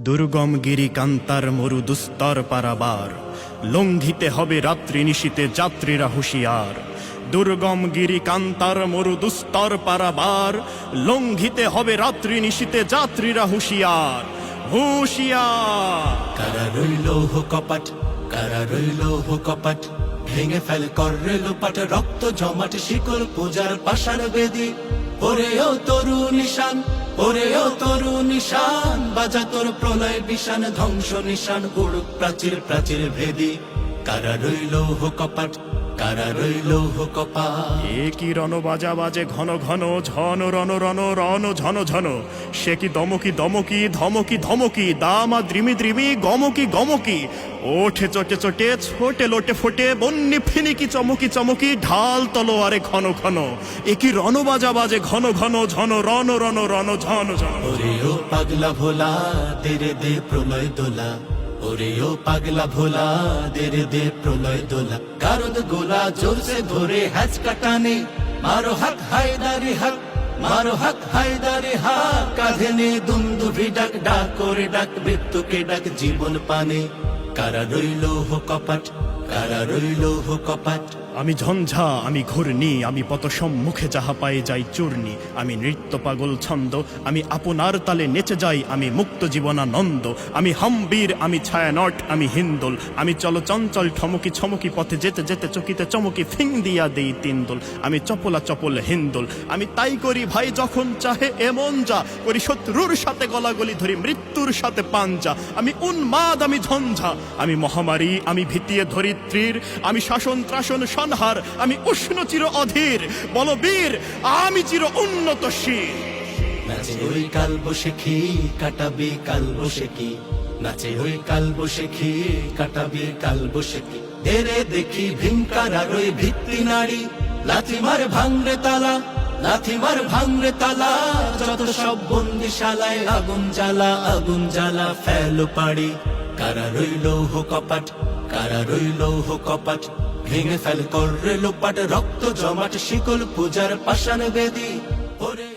দুর্গম গিরি কান্তার মরু দুস্তর পারাবার, লঙ্ঘিতে হবে রাত্রি নিশীতে যাত্রীরা হুঁশিয়ার। দুর্গম গিরি কান্তার মরু দুস্তর পারাবার, লঙ্ঘিতে হবে রাত্রি নিশীতে যাত্রীরা হুঁশিয়ার হুঁশিয়ার। কারা রইল কপাট, কারা রইল কপাট, ভেঙে ফেল করে লোপাট, রক্ত জমাট শিকল পূজার পাষাণ বেদি। ওরে ও তরু নিশান, ওরে ও তরু নিশান, বাজা তোর প্রলয় বিশান, ধ্বংস নিশান উড়ুক প্রাচীর প্রাচীর ভেদি। কারা রইল কপাট, কারা রইল কপাট। এ কি রণ বাজা বাজে ঘন ঘন, ঝন রণ রণ রণ ঝন ঝন। সে কি দমকি দমকি ধমকি ধমকি, দামা দ্রিমি দ্রিমি গমকি গমকি। ওঠে চটে চটে ছোটে লোটে ফোটে, বন্যি ফিনিকি চমকি চমকি, ঢাল তলোয়ারে ঘন ঘন। এ কি রণ বাজা বাজে ঘন ঘন, ঝন রণ রণ রণ ঝন ঝন। ওরে ও পাগলা ভোলা, তেরে দে প্রলয় দোলা। ওরে ও পাগলা ভোলা, দেরে দে প্রলয় দোলা। গারদ গোলা জোরসে ধরে হ্যাচ কাটানে, মারো হাক হায়দারি হাক, মারো হাক হায়দারি হাক। কাঁধে নে দুন্দুভি ডাক, ডাক করে ডাক মৃত্যুকে ডাক জীবন পানে। কারা রইল কপাট, কারা রইল কপাট। আমি ঝঞ্ঝা, আমি ঘূর্ণি, আমি পত সম্মুখে যাহা পায়ে যাই চূর্ণি। আমি নৃত্য পাগল ছন্দ, আমি আপনার তালে নেচে যাই, আমি মুক্ত জীবনানন্দ। আমি হাম্বীর, আমি ছায়ানট, আমি হিন্দোল। আমি চলো চঞ্চল ঠমকি ছমকি, পথে যেতে যেতে চকিতে চমকি, ফিং দিয়া দেই তিনদোল। আমি চপলা চপল হিন্দোল, আমি তাই করি ভাই যখন চাহে এমন যা করি। শত্রুর সাথে গলাগলি ধরি, মৃত্যুর সাথে পাঞ্জা। আমি উন্মাদ, আমি ঝঞ্ঝা, আমি মহামারী, আমি ভিতিয়ে ধরিত্রীর। আমি শাসন ত্রাসন হার, আমি উষ্ণ চির অধীর। বলবীর, আমি চির উন্নত শির। নাচে ওই কাল বসেখি, কাটাবি কাল বসেখি। নাচে ওই কাল বসেখি, কাটাবি কাল বসেখি। দেরে দেখি ভীমকারার ওই ভিত্তি নারী, লাথি মার ভাঙরে তালা, লাথি মার ভাঙরে তালা। যত সব বন্দিশালায় আগুন জ্বালা, আগুন জ্বালা ফেলো পাড়ি। কারা রইল কপাট, কারা রইল কপাট, ভেঙে ফেল করে লোপাট, রক্ত জমাট শিকল পূজার পাষাণ বেদি। ওরে